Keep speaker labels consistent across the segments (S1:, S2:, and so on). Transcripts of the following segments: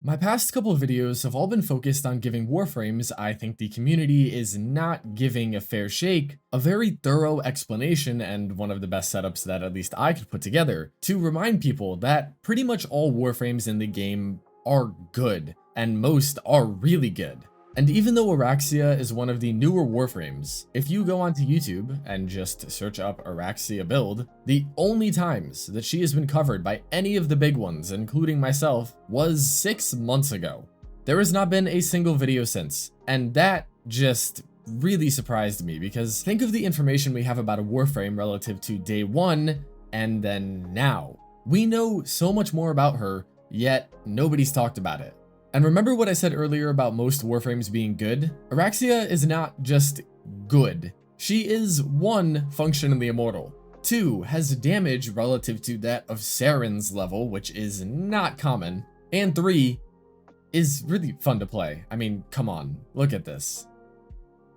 S1: My past couple of videos have all been focused on giving Warframes I think the community is not giving a fair shake, a very thorough explanation and one of the best setups that at least I could put together to remind people that pretty much all Warframes in the game are good, and most are really good. And even though Oraxia is one of the newer Warframes, if you go onto YouTube and just search up Oraxia build, the only times that she has been covered by any of the big ones, including myself, was 6 months ago. There has not been a single video since, and that just really surprised me because think of the information we have about a Warframe relative to day 1 and then now. We know so much more about her, yet nobody's talked about it. And remember what I said earlier about most Warframes being good? Oraxia is not just good. She is 1, functionally immortal. 2, has damage relative to that of Saren's level, which is not common. And 3, is really fun to play. I mean, come on, look at this.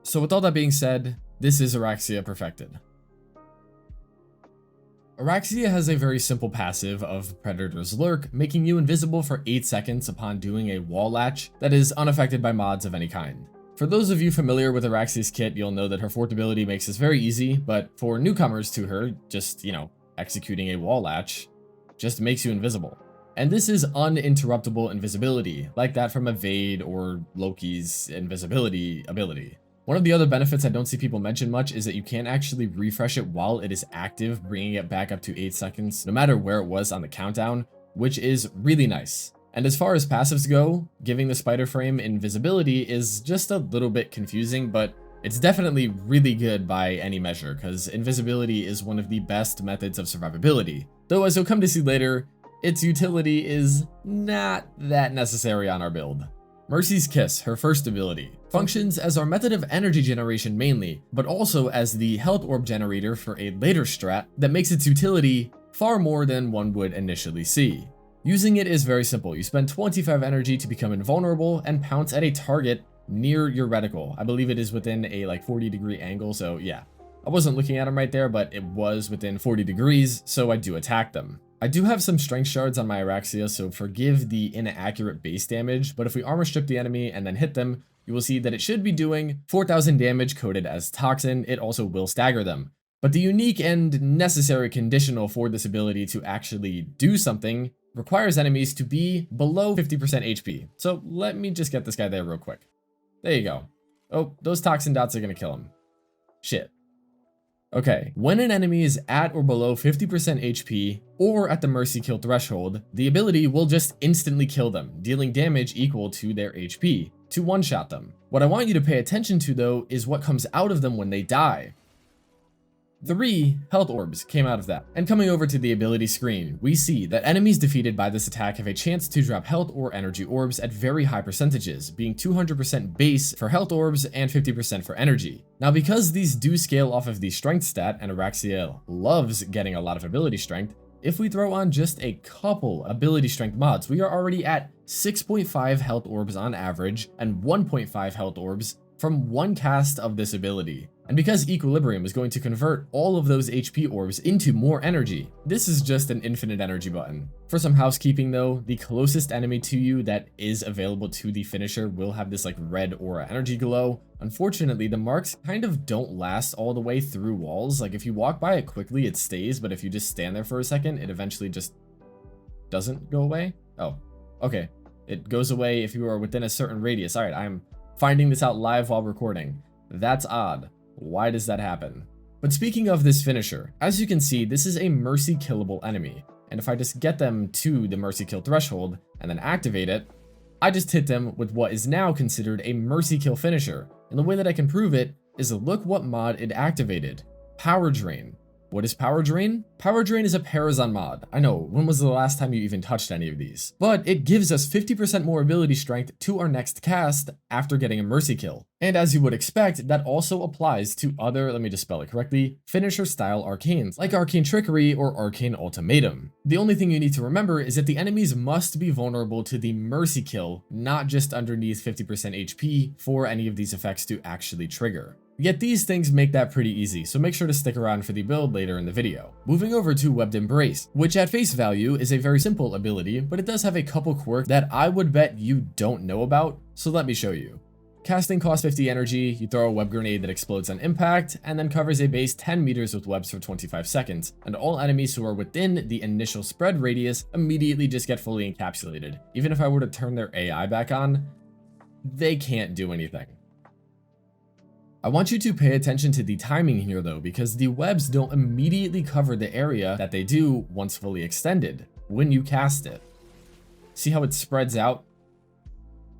S1: So with all that being said, this is Oraxia perfected. Oraxia has a very simple passive of Predator's Lurk, making you invisible for 8 seconds upon doing a wall latch that is unaffected by mods of any kind. For those of you familiar with Oraxia's kit, you'll know that her fort ability makes this very easy, but for newcomers to her, just, executing a wall latch just makes you invisible. And this is uninterruptible invisibility, like that from Evade or Loki's invisibility ability. One of the other benefits I don't see people mention much is that you can't actually refresh it while it is active, bringing it back up to 8 seconds, no matter where it was on the countdown, which is really nice. And as far as passives go, giving the spider frame invisibility is just a little bit confusing, but it's definitely really good by any measure, because invisibility is one of the best methods of survivability. Though as you'll come to see later, its utility is not that necessary on our build. Mercy's Kiss, her first ability, functions as our method of energy generation mainly, but also as the health orb generator for a later strat that makes its utility far more than one would initially see. Using it is very simple. You spend 25 energy to become invulnerable and pounce at a target near your reticle. I believe it is within a 40-degree angle, so yeah. I wasn't looking at them right there, but it was within 40 degrees, so I do attack them. I do have some strength shards on my Oraxia, so forgive the inaccurate base damage, but if we armor strip the enemy and then hit them, you will see that it should be doing 4,000 damage coded as toxin. It also will stagger them. But the unique and necessary conditional for this ability to actually do something requires enemies to be below 50% HP. So let me just get this guy there real quick. There you go. Oh, those toxin dots are gonna kill him. Shit. Okay, when an enemy is at or below 50% HP, or at the mercy kill threshold, the ability will just instantly kill them, dealing damage equal to their HP, to one-shot them. What I want you to pay attention to though is what comes out of them when they die. 3 health orbs came out of that. And coming over to the ability screen, we see that enemies defeated by this attack have a chance to drop health or energy orbs at very high percentages, being 200% base for health orbs and 50% for energy. Now because these do scale off of the strength stat, and Oraxia loves getting a lot of ability strength, if we throw on just a couple ability strength mods, we are already at 6.5 health orbs on average and 1.5 health orbs from one cast of this ability. And because Equilibrium is going to convert all of those HP orbs into more energy, this is just an infinite energy button. For some housekeeping though, the closest enemy to you that is available to the finisher will have this red aura energy glow. Unfortunately, the marks kind of don't last all the way through walls. If you walk by it quickly, it stays, but if you just stand there for a second, it eventually just doesn't go away. Oh, okay. It goes away if you are within a certain radius. All right, I'm finding this out live while recording. That's odd. Why does that happen? But speaking of this finisher, as you can see, this is a mercy killable enemy. And if I just get them to the mercy kill threshold and then activate it, I just hit them with what is now considered a mercy kill finisher. And the way that I can prove it is look what mod it activated. Power Drain. What is Power Drain? Power Drain is a Parazon mod. I know, when was the last time you even touched any of these? But it gives us 50% more ability strength to our next cast after getting a mercy kill. And as you would expect, that also applies to other, let me just spell it correctly, finisher style arcanes, like Arcane Trickery or Arcane Ultimatum. The only thing you need to remember is that the enemies must be vulnerable to the mercy kill, not just underneath 50% HP for any of these effects to actually trigger. Yet these things make that pretty easy, so make sure to stick around for the build later in the video. Moving over to Webbed Embrace, which at face value is a very simple ability, but it does have a couple quirks that I would bet you don't know about, so let me show you. Casting costs 50 energy, you throw a web grenade that explodes on impact, and then covers a base 10 meters with webs for 25 seconds, and all enemies who are within the initial spread radius immediately just get fully encapsulated. Even if I were to turn their AI back on, they can't do anything. I want you to pay attention to the timing here though, because the webs don't immediately cover the area that they do once fully extended, when you cast it. See how it spreads out?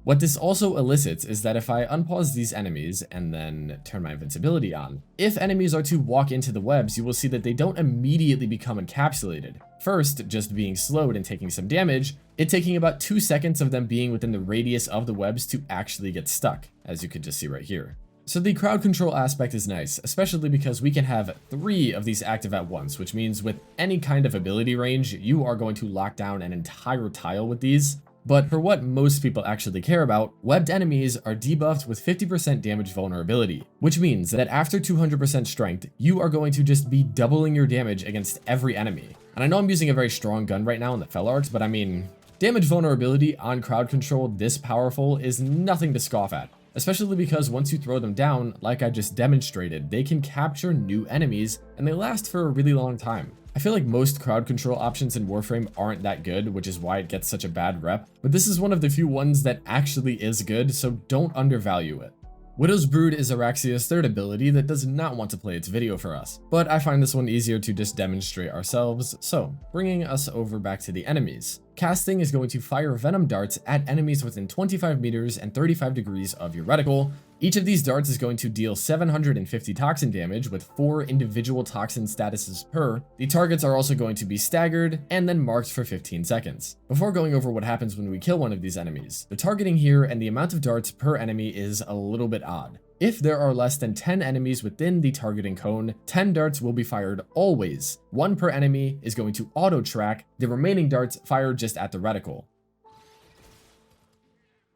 S1: What this also elicits is that if I unpause these enemies and then turn my invincibility on, if enemies are to walk into the webs, you will see that they don't immediately become encapsulated. First, just being slowed and taking some damage, it taking about 2 seconds of them being within the radius of the webs to actually get stuck, as you can just see right here. So the crowd control aspect is nice, especially because we can have 3 of these active at once, which means with any kind of ability range, you are going to lock down an entire tile with these. But for what most people actually care about, webbed enemies are debuffed with 50% damage vulnerability, which means that after 200% strength, you are going to just be doubling your damage against every enemy. And I know I'm using a very strong gun right now in the Fel Arcs, but I mean, damage vulnerability on crowd control this powerful is nothing to scoff at. Especially because once you throw them down, like I just demonstrated, they can capture new enemies and they last for a really long time. I feel like most crowd control options in Warframe aren't that good, which is why it gets such a bad rep, but this is one of the few ones that actually is good, so don't undervalue it. Widow's Brood is Oraxia's third ability that does not want to play its video for us, but I find this one easier to just demonstrate ourselves, so bringing us over back to the enemies. Casting is going to fire venom darts at enemies within 25 meters and 35 degrees of your reticle. Each of these darts is going to deal 750 toxin damage with 4 individual toxin statuses per. The targets are also going to be staggered and then marked for 15 seconds. Before going over what happens when we kill one of these enemies, the targeting here and the amount of darts per enemy is a little bit odd. If there are less than 10 enemies within the targeting cone, 10 darts will be fired always. 1 per enemy is going to auto-track, the remaining darts fired just at the reticle.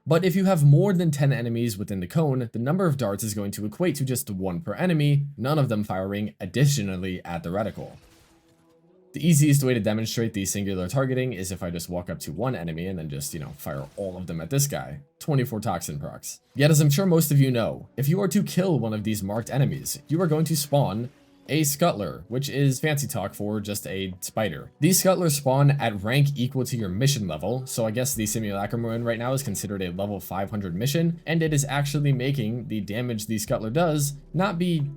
S1: But if you have more than 10 enemies within the cone, the number of darts is going to equate to just 1 per enemy, none of them firing additionally at the reticle. The easiest way to demonstrate the singular targeting is if I just walk up to one enemy and then just, fire all of them at this guy. 24 toxin procs. Yet as I'm sure most of you know, if you are to kill one of these marked enemies, you are going to spawn a Scuttler, which is fancy talk for just a spider. These Scuttlers spawn at rank equal to your mission level, so I guess the Simulacrum rune right now is considered a level 500 mission, and it is actually making the damage the Scuttler does not be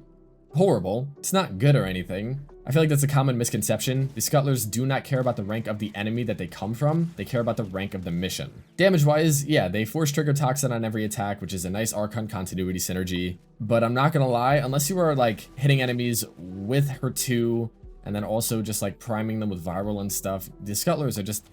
S1: horrible. It's not good or anything. I feel like that's a common misconception. The Scuttlers do not care about the rank of the enemy that they come from, they care about the rank of the mission. Damage-wise, yeah, they force trigger Toxin on every attack, which is a nice Archon continuity synergy. But I'm not gonna lie, unless you are like hitting enemies with her 2, and then also just like priming them with viral and stuff, the Scuttlers are just,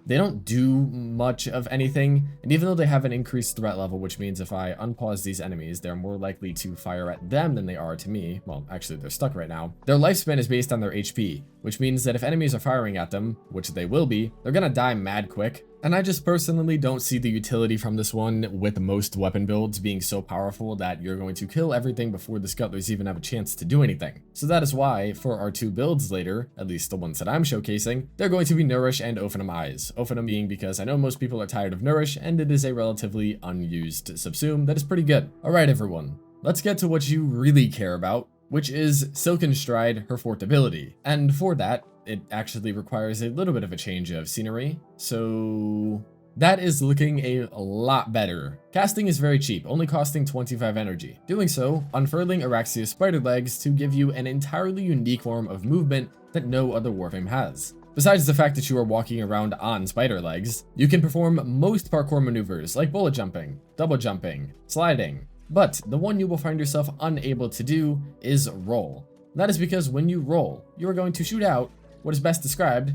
S1: they don't do much of anything, and even though they have an increased threat level, which means if I unpause these enemies, they're more likely to fire at them than they are to me. Well, actually, they're stuck right now. Their lifespan is based on their HP, which means that if enemies are firing at them, which they will be, they're gonna die mad quick. And I just personally don't see the utility from this one, with most weapon builds being so powerful that you're going to kill everything before the Scuttlers even have a chance to do anything. So that is why, for our 2 builds later, at least the ones that I'm showcasing, they're going to be Nourish and Ophanim Eyes. Ophanim being because I know most people are tired of Nourish, and it is a relatively unused subsume that is pretty good. Alright everyone, let's get to what you really care about, which is Silken Stride, her 4th ability. And for that, it actually requires a little bit of a change of scenery, so that is looking a lot better. Casting is very cheap, only costing 25 energy. Doing so, unfurling Oraxia's spider legs to give you an entirely unique form of movement that no other Warframe has. Besides the fact that you are walking around on spider legs, you can perform most parkour maneuvers like bullet jumping, double jumping, sliding, but the one you will find yourself unable to do is roll. That is because when you roll, you are going to shoot out what is best described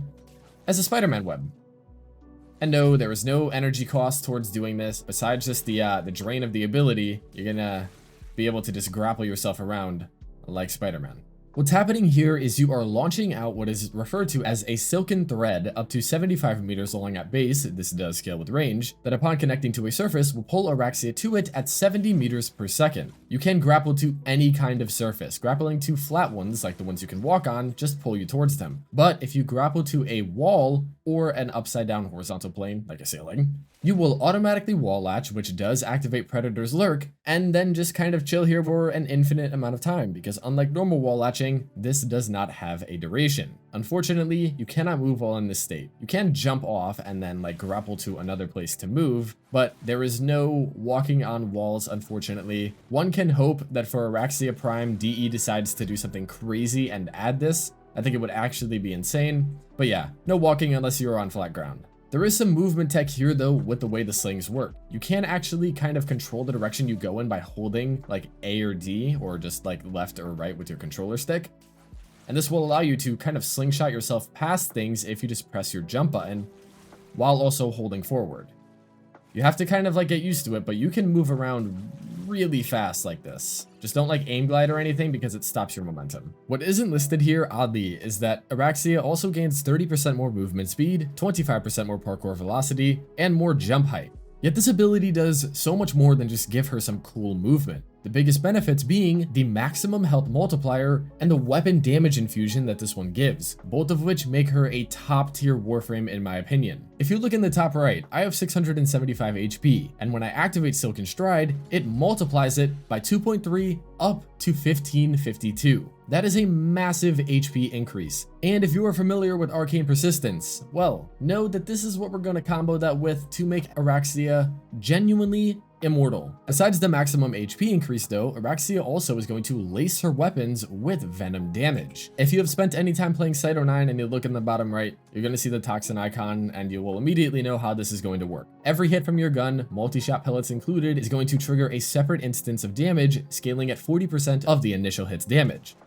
S1: as a Spider-Man web. And no, there is no energy cost towards doing this, besides just the drain of the ability. You're gonna be able to just grapple yourself around like Spider-Man. What's happening here is you are launching out what is referred to as a silken thread up to 75 meters long at base, this does scale with range, that upon connecting to a surface will pull Oraxia to it at 70 meters per second. You can grapple to any kind of surface. Grappling to flat ones, like the ones you can walk on, just pull you towards them. But if you grapple to a wall or an upside down horizontal plane, like a ceiling, you will automatically wall latch, which does activate Predator's Lurk, and then just kind of chill here for an infinite amount of time, because unlike normal wall latching, this does not have a duration. Unfortunately, you cannot move while in this state. You can jump off and then like grapple to another place to move, but there is no walking on walls, unfortunately. One can hope that for Oraxia Prime, DE decides to do something crazy and add this. I think it would actually be insane, but yeah, no walking unless you're on flat ground. There is some movement tech here though with the way the slings work. You can actually kind of control the direction you go in by holding like A or D or just like left or right with your controller stick. And this will allow you to kind of slingshot yourself past things if you just press your jump button while also holding forward. You have to kind of like get used to it, but you can move around really fast like this. Just don't like aim glide or anything because it stops your momentum. What isn't listed here, oddly, is that Oraxia also gains 30% more movement speed, 25% more parkour velocity, and more jump height. Yet this ability does so much more than just give her some cool movement. The biggest benefits being the maximum health multiplier and the weapon damage infusion that this one gives, both of which make her a top tier Warframe in my opinion. If you look in the top right, I have 675 HP, and when I activate Silken Stride, it multiplies it by 2.3 up to 1552. That is a massive HP increase. And if you are familiar with Arcane Persistence, well, know that this is what we're going to combo that with to make Oraxia genuinely immortal. Besides the maximum HP increase though, Oraxia also is going to lace her weapons with venom damage. If you have spent any time playing Cyto 9 and you look in the bottom right, you're going to see the toxin icon and you will immediately know how this is going to work. Every hit from your gun, multi-shot pellets included, is going to trigger a separate instance of damage, scaling at 40% of the initial hit's damage.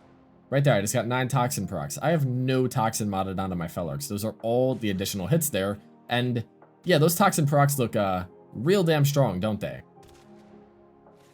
S1: Right there, I just got 9 toxin procs. I have no toxin modded onto my Fellarks. Those are all the additional hits there. And yeah, those toxin procs look real damn strong, don't they?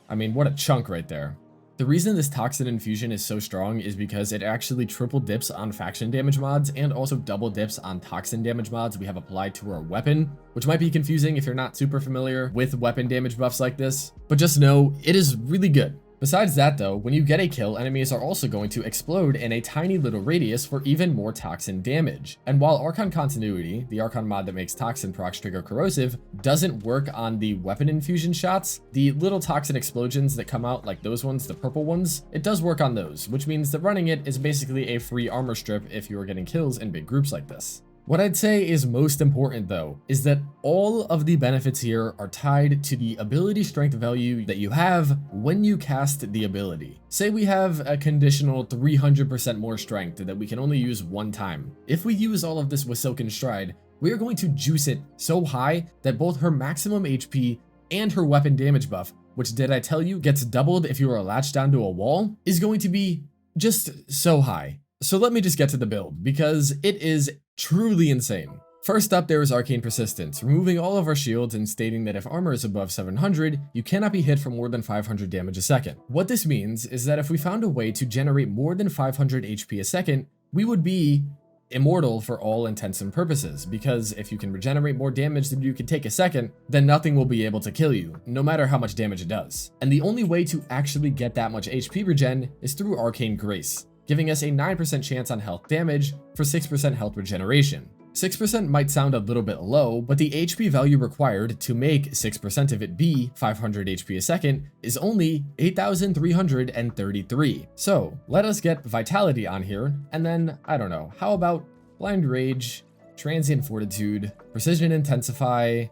S1: I mean, what a chunk right there. The reason this toxin infusion is so strong is because it actually triple dips on faction damage mods and also double dips on toxin damage mods we have applied to our weapon, which might be confusing if you're not super familiar with weapon damage buffs like this, but just know it is really good. Besides that though, when you get a kill, enemies are also going to explode in a tiny little radius for even more toxin damage. And while Archon Continuity, the Archon mod that makes toxin procs trigger corrosive, doesn't work on the weapon infusion shots, the little toxin explosions that come out like those ones, the purple ones, it does work on those, which means that running it is basically a free armor strip if you are getting kills in big groups like this. What I'd say is most important though, is that all of the benefits here are tied to the ability strength value that you have when you cast the ability. Say we have a conditional 300% more strength that we can only use one time. If we use all of this with Silken Stride, we are going to juice it so high that both her maximum HP and her weapon damage buff, which did I tell you gets doubled if you are latched onto a wall, is going to be just so high. So let me just get to the build, because it is truly insane. First up, there is Arcane Persistence, removing all of our shields and stating that if armor is above 700, you cannot be hit for more than 500 damage a second. What this means is that if we found a way to generate more than 500 HP a second, we would be immortal for all intents and purposes, because if you can regenerate more damage than you can take a second, then nothing will be able to kill you, no matter how much damage it does. And the only way to actually get that much HP regen is through Arcane Grace, giving us a 9% chance on health damage for 6% health regeneration. 6% might sound a little bit low, but the HP value required to make 6% of it be 500 HP a second is only 8,333. So let us get Vitality on here, and then, I don't know, how about Blind Rage, Transient Fortitude, Precision Intensify,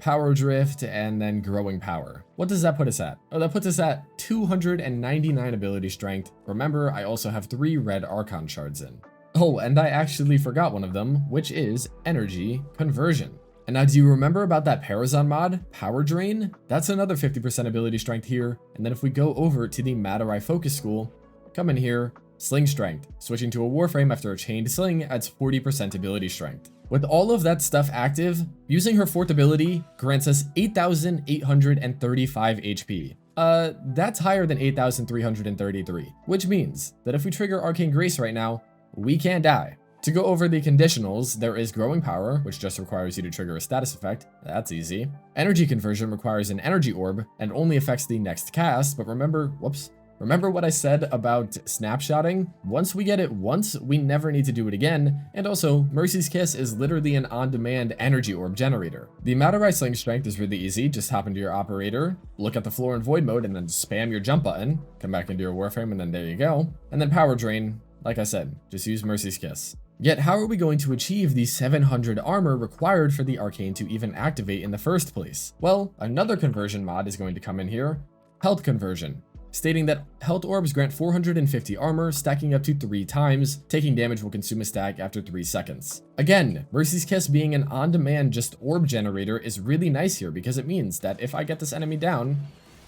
S1: Power Drift, and then Growing Power. What does that put us at? Oh, that puts us at 299 ability strength. Remember, I also have 3 red Archon shards in. Oh, and I actually forgot one of them, which is Energy Conversion. And now, do you remember about that Parazon mod, Power Drain? That's another 50% ability strength here. And then if we go over to the Madurai Focus School, come in here, Sling Strength. Switching to a Warframe after a chained sling adds 40% ability strength. With all of that stuff active, using her 4th ability grants us 8,835 HP. That's higher than 8,333, which means that if we trigger Arcane Grace right now, we can't die. To go over the conditionals, there is Growing Power, which just requires you to trigger a status effect. That's easy. Energy Conversion requires an energy orb and only affects the next cast, but remember what I said about snapshotting? Once we get it once, we never need to do it again, and also, Mercy's Kiss is literally an on-demand energy orb generator. The Madurai Sling Strength is really easy, just hop into your operator, look at the floor in Void Mode, and then spam your jump button, come back into your Warframe, and then there you go. And then Power Drain, like I said, just use Mercy's Kiss. Yet how are we going to achieve the 700 armor required for the Arcane to even activate in the first place? Well, another conversion mod is going to come in here, Health Conversion, stating that health orbs grant 450 armor, stacking up to 3 times. Taking damage will consume a stack after 3 seconds. Again, Mercy's Kiss being an on-demand just orb generator is really nice here because it means that if I get this enemy down,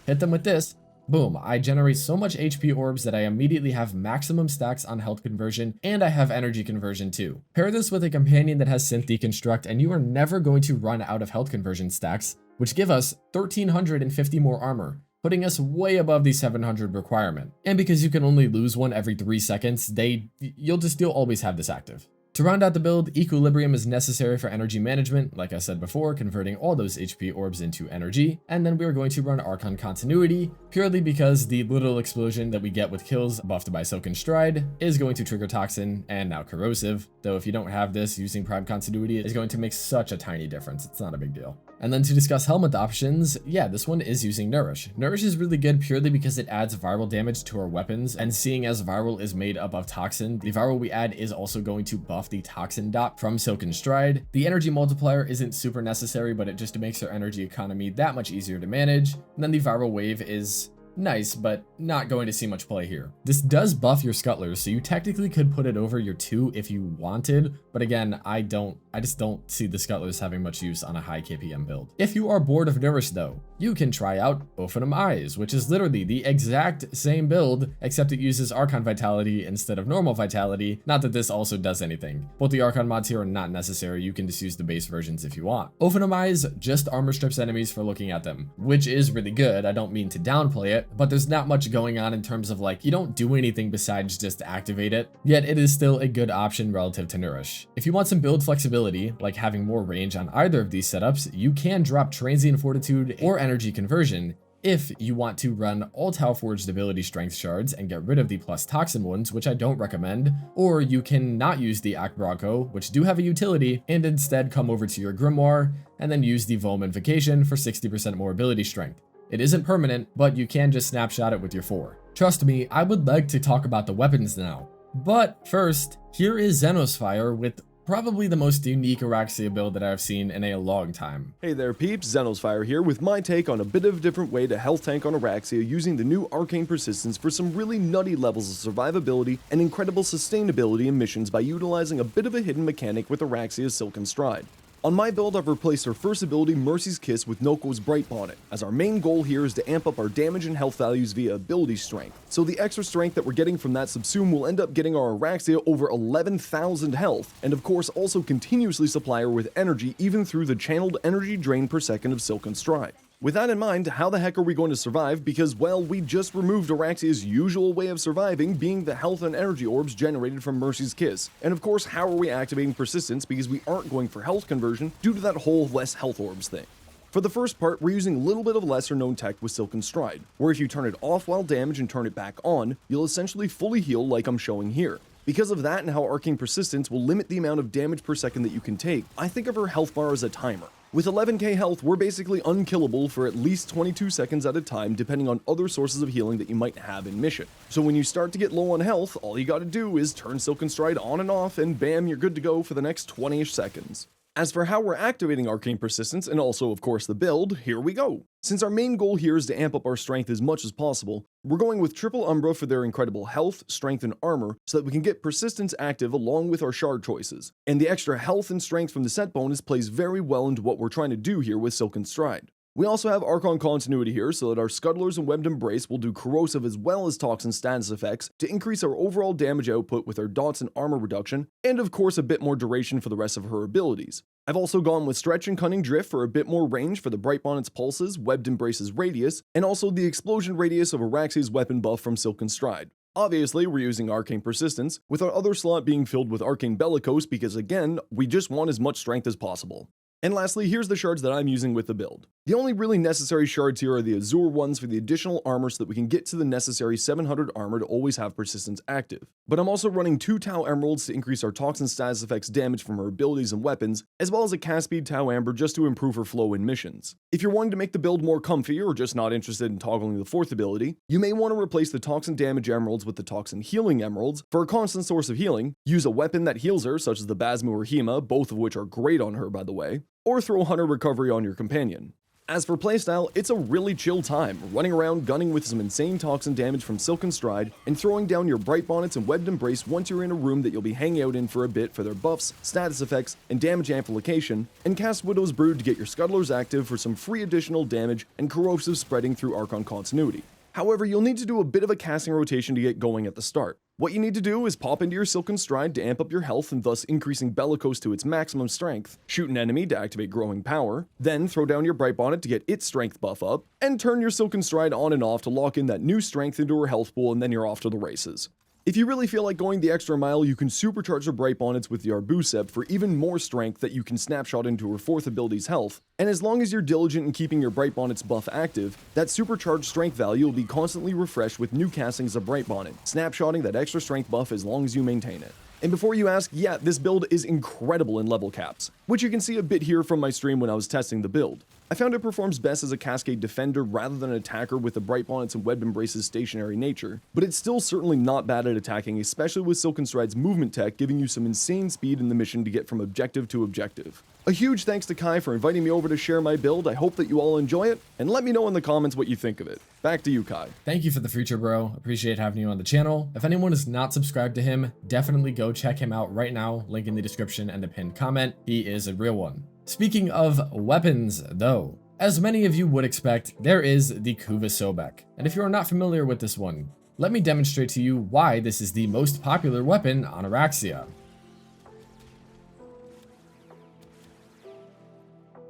S1: hit them with this, boom, I generate so much HP orbs that I immediately have maximum stacks on health conversion, and I have energy conversion too. Pair this with a companion that has synth deconstruct, and you are never going to run out of health conversion stacks, which give us 1,350 more armor, putting us way above the 700 requirement. And because you can only lose one every 3 seconds, you'll always have this active. To round out the build, Equilibrium is necessary for energy management, like I said before, converting all those HP orbs into energy, and then we are going to run Archon Continuity, purely because the little explosion that we get with kills buffed by Silken Stride is going to trigger Toxin and now Corrosive, though if you don't have this, using Prime Continuity is going to make such a tiny difference, it's not a big deal. And then to discuss helmet options, yeah, this one is using Nourish. Nourish is really good purely because it adds viral damage to our weapons, and seeing as viral is made up of Toxin, the viral we add is also going to buff the Toxin dot from Silken Stride. The energy multiplier isn't super necessary, but it just makes our energy economy that much easier to manage. And then the viral wave is nice, but not going to see much play here. This does buff your Scuttlers, so you technically could put it over your 2 if you wanted, but again, I just don't see the Scuttlers having much use on a high KPM build. If you are bored of Nourish though, you can try out Ophanim Eyes, which is literally the exact same build, except it uses Archon Vitality instead of normal Vitality. Not that this also does anything. Both the Archon mods here are not necessary, you can just use the base versions if you want. Ophanim Eyes just armor strips enemies for looking at them, which is really good, I don't mean to downplay it, but there's not much going on in terms of like, you don't do anything besides just activate it, yet it is still a good option relative to Nourish. If you want some build flexibility, like having more range on either of these setups, you can drop Transient Fortitude or Energy Conversion if you want to run all Tau Forged ability strength shards and get rid of the plus toxin ones, which I don't recommend, or you can not use the Akbronco, which do have a utility, and instead come over to your Grimoire and then use the Verminsplicer for 60% more ability strength. It isn't permanent, but you can just snapshot it with your 4. Trust me, I would like to talk about the weapons now. But first, here is Zenosfire with probably the most unique Oraxia build that I've seen in a long time.
S2: Hey there peeps, Zenosfire here with my take on a bit of a different way to health tank on Oraxia using the new Arcane Persistence for some really nutty levels of survivability and incredible sustainability in missions by utilizing a bit of a hidden mechanic with Oraxia's Silken Stride. On my build, I've replaced our first ability, Mercy's Kiss, with Noko's Bright Bonnet, as our main goal here is to amp up our damage and health values via ability strength. So the extra strength that we're getting from that subsume will end up getting our Oraxia over 11,000 health, and of course also continuously supply her with energy even through the channeled energy drain per second of Silken Stride. With that in mind, how the heck are we going to survive? Because, well, we just removed Oraxia's usual way of surviving, being the health and energy orbs generated from Mercy's Kiss. And of course, how are we activating Persistence? Because we aren't going for health conversion due to that whole less health orbs thing. For the first part, we're using a little bit of lesser known tech with Silken Stride, where if you turn it off while damaged and turn it back on, you'll essentially fully heal like I'm showing here. Because of that and how Arcane Persistence will limit the amount of damage per second that you can take, I think of her health bar as a timer. With 11k health, we're basically unkillable for at least 22 seconds at a time, depending on other sources of healing that you might have in mission. So when you start to get low on health, all you gotta do is turn Silken Stride on and off, and bam, you're good to go for the next 20-ish seconds. As for how we're activating Arcane Persistence, and also of course the build, here we go. Since our main goal here is to amp up our strength as much as possible, we're going with Triple Umbra for their incredible health, strength, and armor, so that we can get Persistence active along with our shard choices. And the extra health and strength from the set bonus plays very well into what we're trying to do here with Silken Stride. We also have Archon Continuity here, so that our Scuttlers and Webbed Embrace will do corrosive as well as toxin status effects to increase our overall damage output with our dots and armor reduction, and of course a bit more duration for the rest of her abilities. I've also gone with Stretch and Cunning Drift for a bit more range for the Bright Bonnet's pulses, Webbed Embrace's radius, and also the explosion radius of Oraxia's weapon buff from Silken Stride. Obviously, we're using Arcane Persistence, with our other slot being filled with Arcane Bellicose because again, we just want as much strength as possible. And lastly, here's the shards that I'm using with the build. The only really necessary shards here are the Azure ones for the additional armor so that we can get to the necessary 700 armor to always have Persistence active. But I'm also running 2 Tau Emeralds to increase our Toxin status effects damage from her abilities and weapons, as well as a cast speed Tau Amber just to improve her flow in missions. If you're wanting to make the build more comfy or just not interested in toggling the 4th ability, you may want to replace the Toxin Damage Emeralds with the Toxin Healing Emeralds for a constant source of healing, use a weapon that heals her such as the Basmu or Hema, both of which are great on her by the way, or throw Hunter Recovery on your companion. As for playstyle, it's a really chill time, running around gunning with some insane toxin damage from Silken Stride, and throwing down your Bright Bonnets and Webbed Embrace once you're in a room that you'll be hanging out in for a bit for their buffs, status effects, and damage amplification, and cast Widow's Brood to get your Scuttlers active for some free additional damage and corrosive spreading through Archon continuity. However, you'll need to do a bit of a casting rotation to get going at the start. What you need to do is pop into your Silken Stride to amp up your health and thus increasing Bellicose to its maximum strength, shoot an enemy to activate Growing Power, then throw down your Bright Bonnet to get its strength buff up, and turn your Silken Stride on and off to lock in that new strength into her health pool, and then you're off to the races. If you really feel like going the extra mile, you can supercharge the Bright Bonnets with the Arbuseb for even more strength that you can snapshot into her 4th ability's health, and as long as you're diligent in keeping your Bright Bonnet's buff active, that supercharged strength value will be constantly refreshed with new castings of Bright Bonnet, snapshotting that extra strength buff as long as you maintain it. And before you ask, yeah, this build is incredible in level caps, which you can see a bit here from my stream when I was testing the build. I found it performs best as a Cascade defender rather than an attacker with the Bright Bonnets and Webbed Embrace's stationary nature, but it's still certainly not bad at attacking, especially with Silken Stride's movement tech giving you some insane speed in the mission to get from objective to objective. A huge thanks to Kyaii for inviting me over to share my build. I hope that you all enjoy it, and let me know in the comments what you think of it. Back to you, Kyaii.
S1: Thank you for the feature, bro. Appreciate having you on the channel. If anyone is not subscribed to him, definitely go check him out right now. Link in the description and the pinned comment. He is a real one. Speaking of weapons, though, as many of you would expect, there is the Kuva Sobek. And if you are not familiar with this one, let me demonstrate to you why this is the most popular weapon on Oraxia.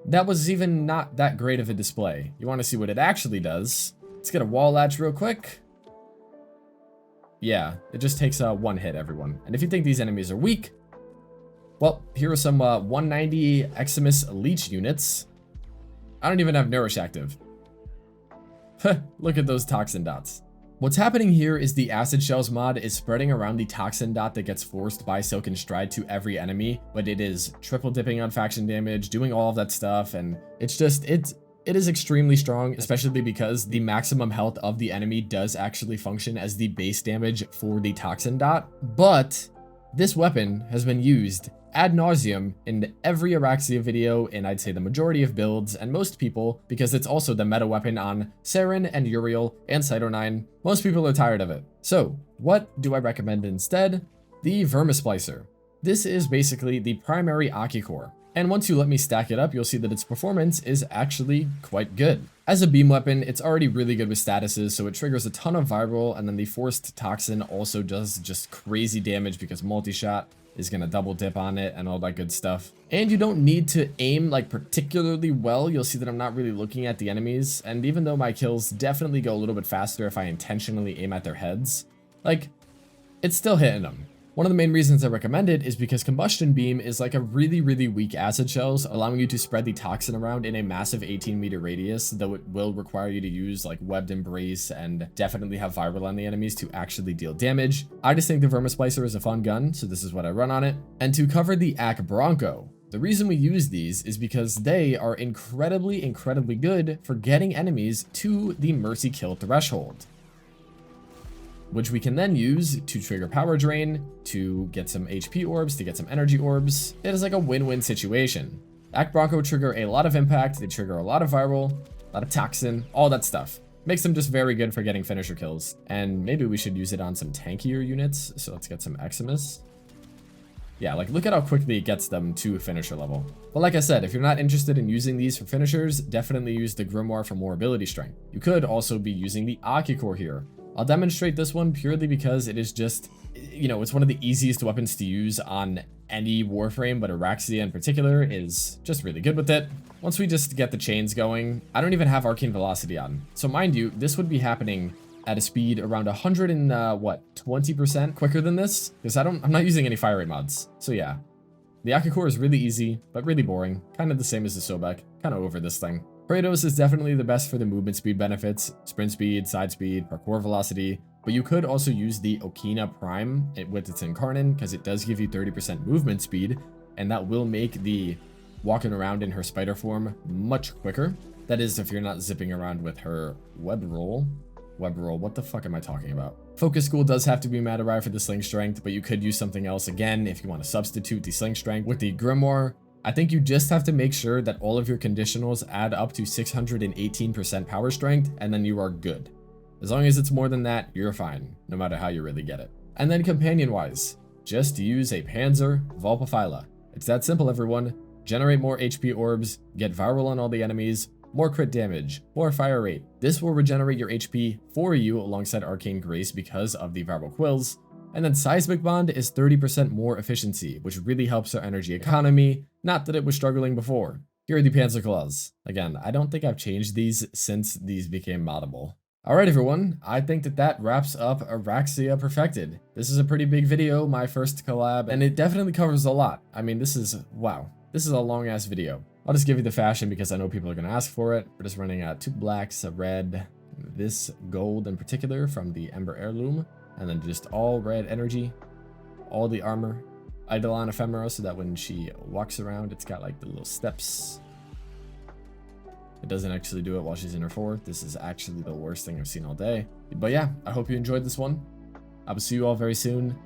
S1: That was even not that great of a display. You want to see what it actually does? Let's get a wall latch real quick. Yeah, it just takes one hit, everyone. And if you think these enemies are weak, well, here are some 190 Eximus Leech units. I don't even have Nourish active. Look at those toxin dots. What's happening here is the Acid Shells mod is spreading around the toxin dot that gets forced by Silken Stride to every enemy, but it is triple dipping on faction damage, doing all of that stuff, and it's just, it is extremely strong, especially because the maximum health of the enemy does actually function as the base damage for the toxin dot, but this weapon has been used ad nauseum in every Oraxia video, and I'd say the majority of builds, and most people, because it's also the meta weapon on Saren and Uriel and Cyto9, most people are tired of it. So, what do I recommend instead? The Vermisplicer. This is basically the primary Ocucor, and once you let me stack it up, you'll see that its performance is actually quite good. As a beam weapon, it's already really good with statuses, so it triggers a ton of viral, and then the Forced Toxin also does just crazy damage because multi-shot is going to double dip on it and all that good stuff. And you don't need to aim like particularly well. You'll see that I'm not really looking at the enemies, and even though my kills definitely go a little bit faster if I intentionally aim at their heads, like, it's still hitting them. One of the main reasons I recommend it is because Combustion Beam is like a really weak acid shells, allowing you to spread the toxin around in a massive 18-meter radius, though it will require you to use like Webbed Embrace and definitely have viral on the enemies to actually deal damage. I just think the Vermisplicer is a fun gun, so this is what I run on it. And to cover the Akbronco, the reason we use these is because they are incredibly good for getting enemies to the Mercy Kill threshold, which we can then use to trigger Power Drain, to get some HP orbs, to get some energy orbs. It is like a win-win situation. Akbronco trigger a lot of impact, they trigger a lot of viral, a lot of toxin, all that stuff. Makes them just very good for getting finisher kills. And maybe we should use it on some tankier units, so let's get some Eximus. Yeah, like look at how quickly it gets them to finisher level. But like I said, if you're not interested in using these for finishers, definitely use the Grimoire for more ability strength. You could also be using the Ocucor here, I'll demonstrate this one purely because it is just, you know, it's one of the easiest weapons to use on any Warframe, but Oraxia in particular is just really good with it. Once we just get the chains going, I don't even have Arcane Velocity on. So mind you, this would be happening at a speed around 100 and 20% quicker than this, because I'm not using any fire rate mods. So yeah, the Ocucor is really easy, but really boring, kind of the same as the Sobek, kind of over this thing. Kratos is definitely the best for the movement speed benefits, sprint speed, side speed, parkour velocity, but you could also use the Okina Prime with its Incarnate, because it does give you 30% movement speed, and that will make the walking around in her spider form much quicker. That is, if you're not zipping around with her web roll, what the fuck am I talking about? Focus School does have to be Madarai for the Sling Strength, but you could use something else again if you want to substitute the Sling Strength with the Grimoire. I think you just have to make sure that all of your conditionals add up to 618% power strength, and then you are good. As long as it's more than that, you're fine, no matter how you really get it. And then companion-wise, just use a Panzer Vulpaphyla. It's that simple, everyone. Generate more HP orbs, get viral on all the enemies, more crit damage, more fire rate. This will regenerate your HP for you alongside Arcane Grace because of the viral quills. And then Seismic Bond is 30% more efficiency, which really helps our energy economy, not that it was struggling before. Here are the Panzer Claws. Again, I don't think I've changed these since these became moddable. Alright everyone, I think that wraps up Oraxia Perfected. This is a pretty big video, my first collab, and it definitely covers a lot. I mean, this is a long ass video. I'll just give you the fashion because I know people are going to ask for it. We're just running 2 blacks, a red, this gold in particular from the Ember Heirloom, and then just all red energy, all the armor, Eidolon Ephemera, so that when she walks around, it's got like the little steps. It doesn't actually do it while she's in her fort. This is actually the worst thing I've seen all day. But yeah, I hope you enjoyed this one. I will see you all very soon.